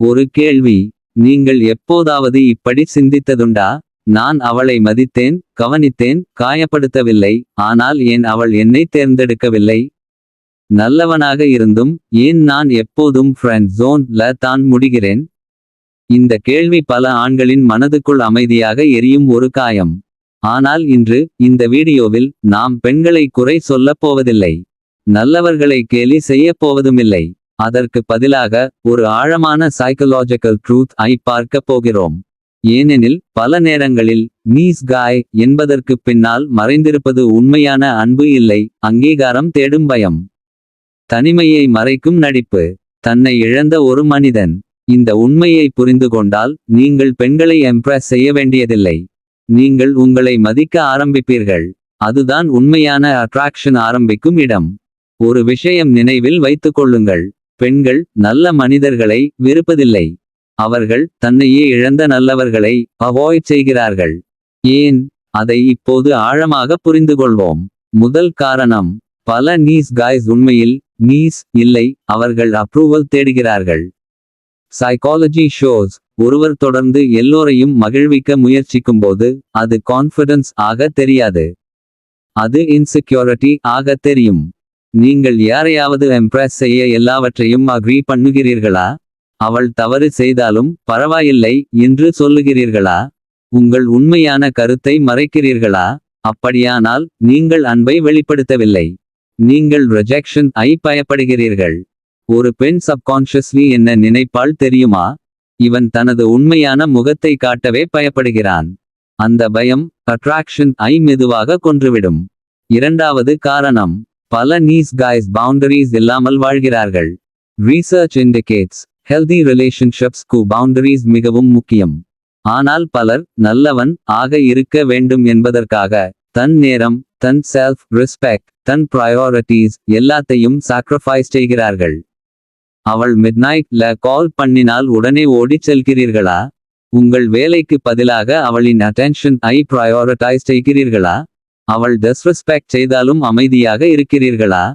ஒரு கேள்வி. நீங்கள் எப்போதாவது இப்படி சிந்தித்ததுண்டா? நான் அவளை மதித்தேன், கவனித்தேன், காயப்படுத்தவில்லை. ஆனால் ஏன் அவள் என்னை தேர்ந்தெடுக்கவில்லை? நல்லவனாக இருந்தும் ஏன் நான் எப்போதும் ஃப்ரெண்ட் ஜோன்ல தான் முடிகிறேன்? இந்த கேள்வி பல ஆண்களின் மனதுக்குள் அமைதியாக எரியும் ஒரு காயம். ஆனால் இன்று இந்த வீடியோவில் நாம் பெண்களை குறை சொல்லப் போவதில்லை. நல்லவர்களை கேலி செய்யப் போவதுமில்லை. அதற்கு பதிலாக ஒரு ஆழமான சைக்கலாஜிக்கல் ட்ரூத் ஐ பார்க்கப் போகிறோம். ஏனெனில் பல நேரங்களில் நீஸ் காய் என்பதற்கு பின்னால் மறைந்திருப்பது உண்மையான அன்பு இல்லை, அங்கீகாரம் தேடும் பயம், தனிமையை மறைக்கும் நடிப்பு, தன்னை இழந்த ஒரு மனிதன். இந்த உண்மையை புரிந்து கொண்டால் நீங்கள் பெண்களை எம்ப்ரெஸ் செய்ய வேண்டியதில்லை. நீங்கள் உங்களை மதிக்க ஆரம்பிப்பீர்கள். அதுதான் உண்மையான அட்ராக்ஷன் ஆரம்பிக்கும் இடம். ஒரு விஷயம் நினைவில் வைத்துக் கொள்ளுங்கள். பெண்கள் நல்ல மனிதர்களை வெறுப்பதில்லை. அவர்கள் தன்னையே இழந்த நல்லவர்களை அவாய்ட் செய்கிறார்கள். ஏன்? அதை இப்போது ஆழமாக புரிந்துகொள்வோம். முதல் காரணம், பல நீஸ் காய்ஸ் உண்மையில் நீஸ் இல்லை, அவர்கள் அப்ரூவல் தேடுகிறார்கள். சைக்காலஜி ஷோஸ், ஒருவர் தொடர்ந்து எல்லோரையும் மகிழ்விக்க முயற்சிக்கும்போது அது கான்ஃபிடன்ஸ் ஆக தெரியாது, அது இன்செக்யூரிட்டி ஆக தெரியும். நீங்கள் யாரையாவது எம்ப்ரெஸ் செய்ய எல்லாவற்றையும் அக்ரி பண்ணுகிறீர்களா? அவள் தவறு செய்தாலும் பரவாயில்லை என்று சொல்லுகிறீர்களா? உங்கள் உண்மையான கருத்தை மறைக்கிறீர்களா? அப்படியானால் நீங்கள் அன்பை வெளிப்படுத்தவில்லை. நீங்கள் ரிஜெக்ஷன் ஐ பயப்படுகிறீர்கள். ஒரு பெண் சப்கான்ஷியஸ்லி என்ன நினைப்பாள் தெரியுமா? இவன் தனது உண்மையான முகத்தை காட்டவே பயப்படுகிறான். அந்த பயம் அட்ராக்ஷன் ஐ மெதுவாக கொன்றுவிடும். இரண்டாவது காரணம், பல நீஸ் காய்ஸ் பவுண்டரிஸ் இல்லாமல் வாழ்கிறார்கள். ரீசர்ச் இண்டிகேட்ஸ் ஹெல்தி ரிலேஷன்ஷிப்ஸ்க்கு பவுண்டரிஸ் மிகவும் முக்கியம். ஆனால் பலர் நல்லவன் ஆக இருக்க வேண்டும் என்பதற்காக தன் நேரம், தன் செல்ஃப் ரெஸ்பெக்ட், தன் ப்ரையாரிட்டிஸ் எல்லாத்தையும் சாக்ரிஃபைஸ் செய்கிறார்கள். அவள் மிட்நைட்ல கால் பண்ணினால் உடனே ஓடிச் செல்கிறீர்களா? உங்கள் வேலைக்கு பதிலாக அவளின் அட்டென்ஷன் ஐ ப்ரையாரிட்டைஸ் செய்கிறீர்களா? அவள் டிஸ்ரெஸ்பெக்ட் செய்தாலும் அமைதியாக இருக்கிறீர்களா?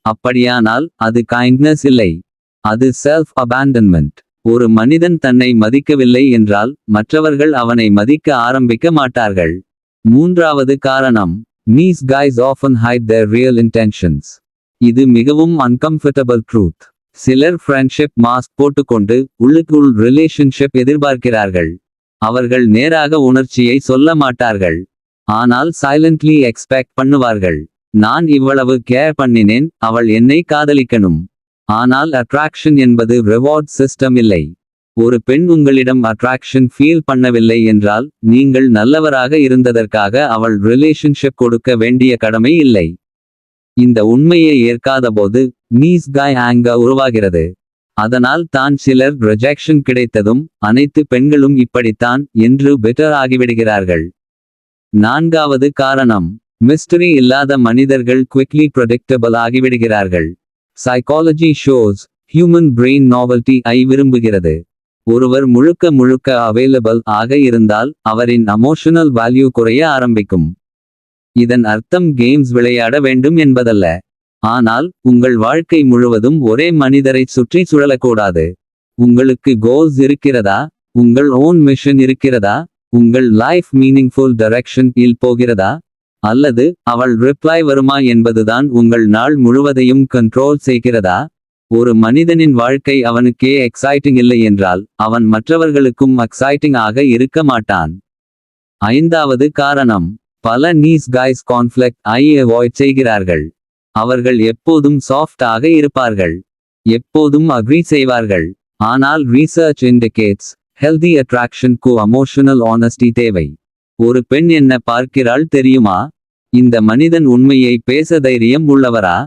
அப்படியானால் அது கைண்ட்னஸ் இல்லை, அது செல்ஃப் அபாண்டன்மெண்ட். ஒரு மனிதன் தன்னை மதிக்கவில்லை என்றால் மற்றவர்கள் அவனை மதிக்க ஆரம்பிக்க மாட்டார்கள். மூன்றாவது காரணம், நீஸ் காய்ஸ் ஆஃபன் ஹைட் தேர் ரியல் இன்டென்ஷன்ஸ். இது மிகவும் அன்கம்ஃபர்டபிள் ட்ரூத். சிலர் ஃப்ரெண்ட்ஷிப் மாஸ்க் போட்டுக்கொண்டு உள்ளுக்குள் ரிலேஷன்ஷிப் எதிர்பார்க்கிறார்கள். அவர்கள் நேராக உணர்ச்சியை சொல்ல மாட்டார்கள், ஆனால் சைலண்ட்லி எக்ஸ்பெக்ட் பண்ணுவார்கள். நான் இவ்வளவு கேர் பண்ணினேன், அவள் என்னை காதலிக்கணும். ஆனால் அட்ராக்ஷன் என்பது ரிவார்ட் சிஸ்டம் இல்லை. ஒரு பெண் உங்களிடம் அட்ராக்ஷன் ஃபீல் பண்ணவில்லை என்றால் நீங்கள் நல்லவராக இருந்ததற்காக அவள் ரிலேஷன்ஷிப் கொடுக்க வேண்டிய கடமை இல்லை. இந்த உண்மையை ஏற்காதபோது நீஸ் காய் ஆங்கர் உருவாகிறது. அதனால் தான் சிலர் ரிஜெக்ஷன் கிடைத்ததும் அனைத்து பெண்களும் இப்படித்தான் என்று பெட்டர் ஆகிவிடுகிறார்கள். நான்காவது காரணம், மிஸ்டரி இல்லாத மனிதர்கள் குவிக்லி ப்ரெடிக்டபிள் ஆகிவிடுகிறார்கள். Psychology shows human brain novelty ஐ விரும்புகிறது. ஒருவர் முழுக்க முழுக்க அவைலபிள் ஆக இருந்தால் அவரின் எமோஷனல் வேல்யூ குறைய ஆரம்பிக்கும். இதன் அர்த்தம் கேம்ஸ் விளையாட வேண்டும் என்பதல்ல. ஆனால் உங்கள் வாழ்க்கை முழுவதும் ஒரே மனிதரை சுற்றி சுழலக்கூடாது. உங்களுக்கு கோல்ஸ் இருக்கிறதா? உங்கள் ஓன் மிஷன் இருக்கிறதா? உங்கள் லைஃப் மீனிங்ஃபுல் டைரக்ஷன் இல் போகிறதா? அல்லது அவள் ரிப்ளை வருமா என்பதுதான் உங்கள் நாள் முழுவதையும் கண்ட்ரோல் செய்கிறதா? ஒரு மனிதனின் வாழ்க்கை அவனுக்கே எக்ஸைட்டிங் இல்லை என்றால் அவன் மற்றவர்களுக்கும் எக்ஸைட்டிங் ஆக இருக்க மாட்டான். ஐந்தாவது காரணம், பல நீஸ் காய்ஸ் கான்ஃப்ளிக்ட் ஐ அவாய்ட் செய்கிறார்கள். அவர்கள் எப்போதும் சாஃப்ட் ஆக இருப்பார்கள், எப்போதும் அக்ரி செய்வார்கள். ஆனால் ரீசர்ச் இண்டிகேட்ஸ் ஹெல்தி அட்ராக்ஷன்க்கு எமோஷனல் ஆனஸ்டி தேவை. ஒரு பெண் என்ன பார்க்கிறாள் தெரியுமா? இந்த மனிதன் உண்மையை பேச தைரியம் உள்ளவரா?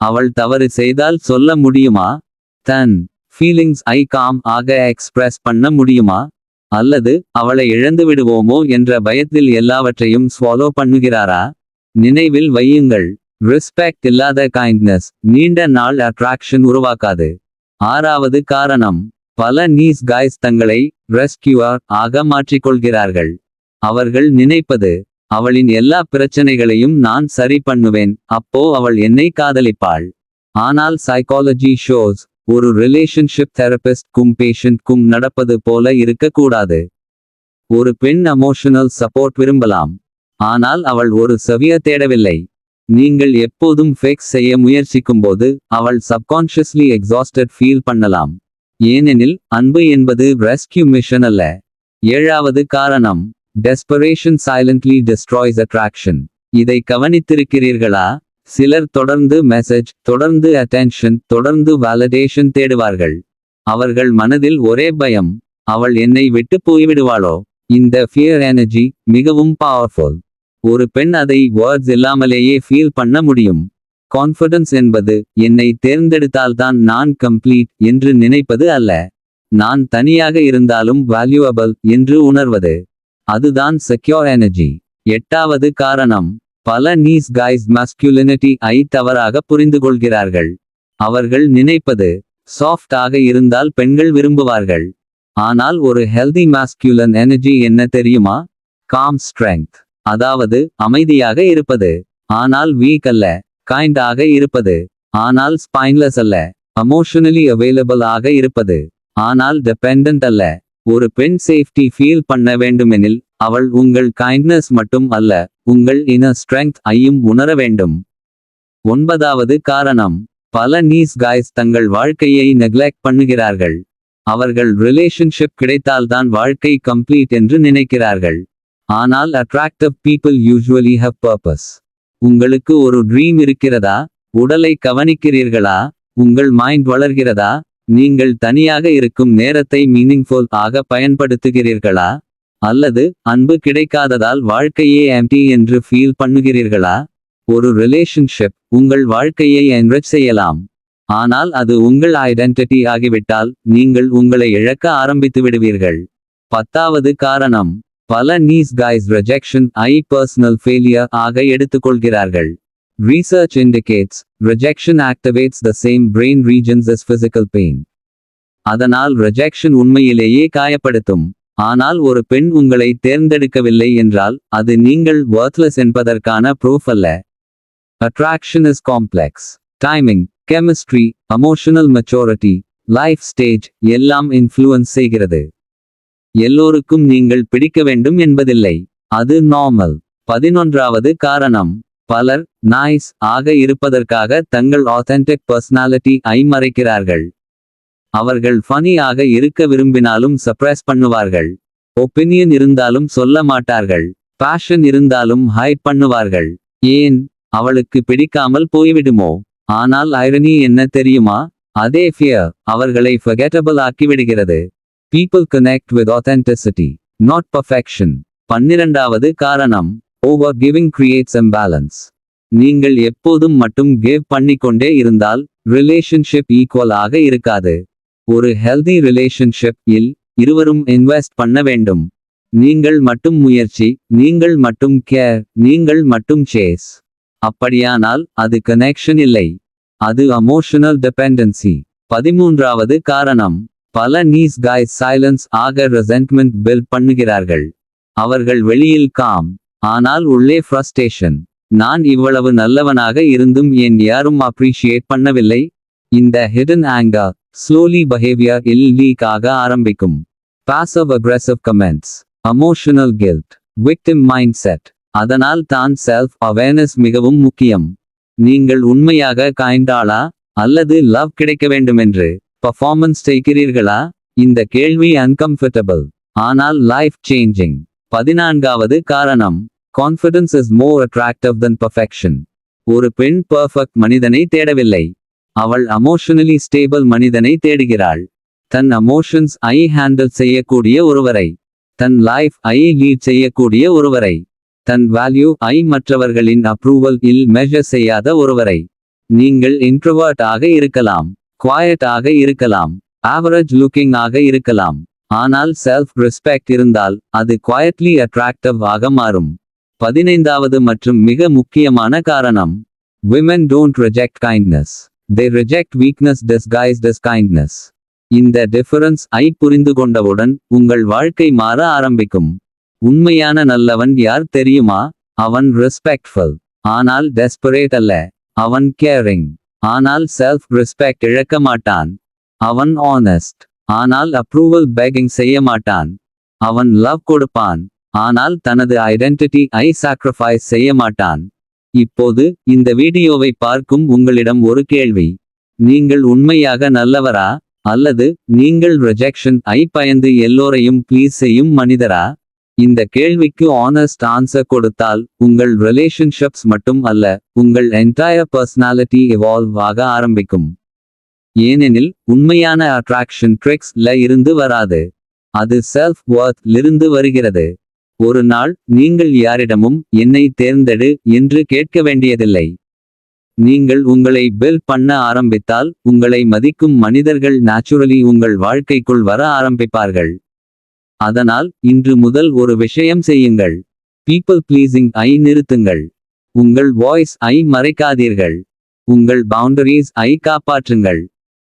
அவள் தவறு செய்தால் சொல்ல முடியுமா? தன் ஃபீலிங்ஸ் ஐ காம் ஆக எக்ஸ்பிரஸ் பண்ண முடியுமா? அல்லது அவளை இழந்து விடுவோமோ என்ற பயத்தில் எல்லாவற்றையும் ஸ்வாலோ பண்ணுகிறாரா? நினைவில் வையுங்கள், ரெஸ்பெக்ட் இல்லாத கைண்ட்னஸ் நீண்ட நாள் அட்ராக்ஷன் உருவாக்காது. ஆறாவது காரணம், பல நீஸ் காய்ஸ் தங்களை ரெஸ்கியூர் ஆக மாற்றிக்கொள்கிறார்கள். அவர்கள் நினைப்பது, அவளின் எல்லா பிரச்சனைகளையும் நான் சரி பண்ணுவேன், அப்போ அவள் என்னை காதலிப்பாள். ஆனால் சைக்காலஜி ஷோஸ் ஒரு ரிலேஷன்ஷிப் தெரபிஸ்ட்க்கும் பேஷண்ட்க்கும் நடப்பது போல இருக்கக்கூடாது. ஒரு பெண் எமோஷனல் சப்போர்ட் விரும்பலாம், ஆனால் அவள் ஒரு சவிய தேடவில்லை. நீங்கள் எப்போதும் ஃபேக்ஸ் செய்ய முயற்சிக்கும்போது அவள் சப்கான்ஷியஸ்லி எக்ஸாஸ்டட் ஃபீல் பண்ணலாம். ஏனெனில் அன்பு என்பது ரெஸ்கியூ மிஷன் அல்ல. 7வது காரணம், டெஸ்பரேஷன் சைலண்ட்லி டெஸ்ட்ராய்ஸ் அட்ராக்ஷன். இதை கவனித்திருக்கிறீர்களா? சிலர் தொடர்ந்து மெசேஜ், தொடர்ந்து அட்டென்ஷன், தொடர்ந்து வேலிடேஷன் தேடுவார்கள். அவர்கள் மனதில் ஒரே பயம், அவள் என்னை விட்டு போய்விடுவாளோ. இந்த ஃபியர் எனர்ஜி மிகவும் பவர்ஃபுல். ஒரு பெண் அதை வேர்ட்ஸ் இல்லாமலேயே ஃபீல் பண்ண முடியும். கான்ஃபிடன்ஸ் என்பது என்னை தேர்ந்தெடுத்தால்தான் நான் கம்ப்ளீட் என்று நினைப்பது அல்ல, நான் தனியாக இருந்தாலும் வேல்யூவபிள் என்று உணர்வது. அதுதான் செக்யூர் எனர்ஜி. 8வது காரணம், பல நீஸ் கைஸ் மாஸ்குலினிட்டி ஐ தவறாக புரிந்துகொள்கிறார்கள். அவர்கள் நினைப்பது, சாஃப்ட் ஆக இருந்தால் பெண்கள் விரும்புவார்கள். ஆனால் ஒரு ஹெல்தி மாஸ்குலன் எனர்ஜி என்ன தெரியுமா? Com strength. அதாவது அமைதியாக இருப்பது, ஆனால் வீக் அல்ல. கைண்ட் ஆக இருப்பது, ஆனால் ஸ்பைன்லெஸ் அல்ல. எமோஷனலி அவைலபிள் ஆக இருப்பது, ஆனால் டிபெண்டன்ட் அல்ல. ஒரு பெண் சேஃப்டி ஃபீல் பண்ண வேண்டுமெனில் அவள் உங்கள் கைண்ட்னஸ் மட்டும் அல்ல, உங்கள் இன்னர் ஸ்ட்ரெங்த் ஐயும் உணர வேண்டும். 9வது காரணம், பல நீஸ் கைஸ் தங்கள் வாழ்க்கையை நெக்லெக்ட் பண்ணுகிறார்கள். அவர்கள் ரிலேஷன்ஷிப் கிடைத்தால்தான் வாழ்க்கை கம்ப்ளீட் என்று நினைக்கிறார்கள். ஆனால் attractive people usually have purpose. உங்களுக்கு ஒரு ட்ரீம் இருக்கிறதா? உடலை கவனிக்கிறீர்களா? உங்கள் மைண்ட் வளர்கிறதா? நீங்கள் தனியாக இருக்கும் நேரத்தை மீனிங்ஃபுல் ஆக பயன்படுத்துகிறீர்களா? அல்லது அன்பு கிடைக்காததால் வாழ்க்கையே எம்டி என்று ஃபீல் பண்ணுகிறீர்களா? ஒரு ரிலேஷன்ஷிப் உங்கள் வாழ்க்கையை என்ரிச் செய்யலாம், ஆனால் அது உங்கள் ஐடென்டிட்டி ஆகிவிட்டால் நீங்கள் உங்களை இழக்க ஆரம்பித்து விடுவீர்கள். 10வது காரணம், பல நீஸ் கைஸ் ரிஜெக்ஷன் ஐ பர்சனல் ஃபெயிலியர் ஆக எடுத்துக்கொள்கிறார்கள். Research indicates rejection activates the same brain regions as physical pain. அதனால் rejection உண்மையிலேயே காயப்படுத்தும். ஆனால் ஒரு பெண் உங்களை தேர்ந்தெடுக்கவில்லை என்றால் அது நீங்கள் worthless என்பதற்கான proof அல்ல. Attraction is complex. Timing, chemistry, emotional maturity, life stage எல்லாம் இன்ஃப்ளூயன்ஸ் செய்கிறது. எல்லோருக்கும் நீங்கள் பிடிக்க வேண்டும் என்பதில்லை, அது நார்மல். 11வது காரணம், பலர் நைஸ் ஆக இருப்பதற்காக தங்கள் ஆத்தென்டிக் பர்சனாலிட்டி ஐ மறைக்கிறார்கள். அவர்கள் ஃபனி ஆக இருக்க விரும்பினாலும் சப்ரஸ் பண்ணுவார்கள். ஒப்பீனியன் இருந்தாலும் சொல்ல மாட்டார்கள். பேஷன் இருந்தாலும் ஹைட் பண்ணுவார்கள். ஏன்? அவளுக்கு பிடிக்காமல் போய்விடுமோ? ஆனால் ஐரணி என்ன தெரியுமா? அதே ஃபியர் அவர்களை forgettable ஆக்கிவிடுகிறது. People connect with authenticity, not perfection. 12வது காரணம், ஓவர் கிவிங் கிரியேட்ஸ் imbalance. நீங்கள் எப்போதும் மட்டும் கிவ் பண்ணிக்கொண்டே இருந்தால் ரிலேஷன்ஷிப் ஈக்குவல் ஆக இருக்காது. ஒரு ஹெல்தி ரிலேஷன்ஷிப் இல் இருவரும் இன்வெஸ்ட் பண்ண வேண்டும். நீங்கள் மட்டும் முயற்சி, நீங்கள் மட்டும் கேர், நீங்கள் மட்டும் சேஸ். அப்படியானால் அது கனெக்ஷன் இல்லை, அது எமோஷனல் டிபெண்டன்சி. 13வது காரணம், பல நீஸ் கைஸ் சைலன்ஸ் ஆக ரெசென்ட்மெண்ட் பில்ட் பண்ணுகிறார்கள். அவர்கள் வெளியில் காம், ஆனால் உள்ளே ஃப்ரஸ்ட்ரேஷன். நான் இவ்வளவு நல்லவனாக இருந்தும் ஏன் யாரும் அப்ரிஷியேட் பண்ணவில்லை? இந்த ஹிடன் ஆங்கர் ஸ்லோலி பிஹேவியர் இல் லீக் ஆக ஆரம்பிக்கும். Passive aggressive comments, emotional guilt, victim mindset. அதனால் தான் செல்ஃப் அவேர்னஸ் மிகவும் முக்கியம். நீங்கள் உண்மையாக கைண்டாளா அல்லது லவ் கிடைக்க வேண்டுமென்று பர்ஃபார்மன்ஸ் செய்கிறீர்களா? இந்த கேள்வி அன்கம்ஃபர்டபிள், ஆனால் லைஃப் சேஞ்சிங். 14வது காரணம், confidence is more attractive than perfection. ஒரு பெண் பெர்ஃபெக்ட் மனிதனை தேடவில்லை, அவள் எமோஷனலி ஸ்டேபிள் மனிதனை தேடுகிறாள். தன் எமோஷன்ஸ் ஐ ஹேண்டில் செய்யக்கூடிய ஒருவரை, தன் லைஃப் ஐ லீட் செய்யக்கூடிய ஒருவரை, தன் வேல்யூ ஐ மற்றவர்களின் அப்ரூவல் இல் மெஷர் செய்யாத ஒருவரை. நீங்கள் இன்ட்ரோவர்ட் ஆக இருக்கலாம், குவாய்ட் ஆக இருக்கலாம், ஆவரேஜ் லுக்கிங் ஆக இருக்கலாம், ஆனால் செல்ஃப் ரெஸ்பெக்ட் இருந்தால் அது குவாய்ட்லி அட்ராக்டிவ் ஆக மாறும். 15வது மற்றும் மிக முக்கியமான காரணம், women don't reject kindness, they reject weakness disguised as kindness. இந்த டிஃபரன்ஸ் ஐ புரிந்து கொண்டவுடன் உங்கள் வாழ்க்கை மாற ஆரம்பிக்கும். உண்மையான நல்லவன் யார் தெரியுமா? அவன் ரெஸ்பெக்ட்ஃபுல், ஆனால் டெஸ்பரேட் அல்ல. அவன் கேரிங், ஆனால் செல்ஃப் ரெஸ்பெக்ட் இழக்க மாட்டான். அவன் ஆனஸ்ட், ஆனால் அப்ரூவல் பேக்கிங் செய்ய மாட்டான். அவன் லவ் கொடுப்பான், ஆனால் தனது ஐடென்டிட்டி ஐ சாக்ரிஃபைஸ் செய்ய மாட்டான். இப்போது இந்த வீடியோவை பார்க்கும் உங்களிடம் ஒரு கேள்வி. நீங்கள் உண்மையாக நல்லவரா, அல்லது நீங்கள் ரிஜெக்ஷன் ஐ பயந்து எல்லோரையும் ப்ளீஸ் செய்யும் மனிதரா? இந்த கேள்விக்கு ஆனஸ்ட் ஆன்சர் கொடுத்தால் உங்கள் ரிலேஷன்ஷிப்ஸ் மட்டும் அல்ல, உங்கள் என்டையர் பர்சனாலிட்டி எவால்வ் ஆக ஆரம்பிக்கும். ஏனெனில் உண்மையான அட்ராக்ஷன் ட்ரிக்ஸ் ல இருந்து வராது, அது செல்ஃப் வொர்த் லிருந்து வருகிறது. ஒரு நாள் நீங்கள் யாரிடமும் என்னை தேர்ந்தெடு என்று கேட்க வேண்டியதில்லை. நீங்கள் உங்களை பில்ட் பண்ண ஆரம்பித்தால் உங்களை மதிக்கும் மனிதர்கள் நேச்சுரலி உங்கள் வாழ்க்கைக்குள் வர ஆரம்பிப்பார்கள். அதனால் இன்று முதல் ஒரு விஷயம் செய்யுங்கள். பீப்பிள் ப்ளீசிங் ஐ நிறுத்துங்கள். உங்கள் வாய்ஸ் ஐ மறைக்காதீர்கள். உங்கள் பவுண்டரிஸ் ஐ காப்பாற்றுங்கள்.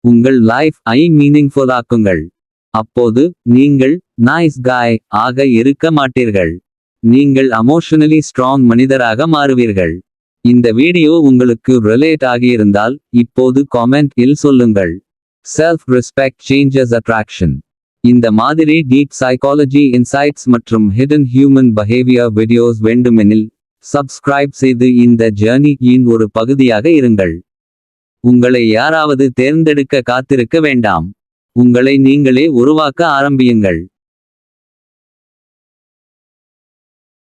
உங்கள் லைஃப் ஐ மீனிங்ஃபுல் ஆக்குங்கள். அப்போது நீங்கள் நைஸ் காய் ஆக இருக்க மாட்டீர்கள். நீங்கள் எமோஷனலி ஸ்ட்ராங் மனிதராக மாறுவீர்கள். இந்த வீடியோ உங்களுக்கு ரிலேட் ஆகியிருந்தால் இப்போது காமெண்ட் இல் சொல்லுங்கள். Self respect changes attraction. இந்த மாதிரி டீப் சைக்காலஜி இன்சைட்ஸ் மற்றும் ஹிடன் ஹியூமன் பிஹேவியர் வீடியோஸ் வேண்டுமெனில் சப்ஸ்கிரைப் செய்து இந்த ஜர்னியின் ஒரு பகுதியாக இருங்கள். உங்களை யாராவது தேர்ந்தெடுக்க காத்திருக்க வேண்டாம். உங்களை நீங்களே உருவாக்க ஆரம்பியுங்கள்.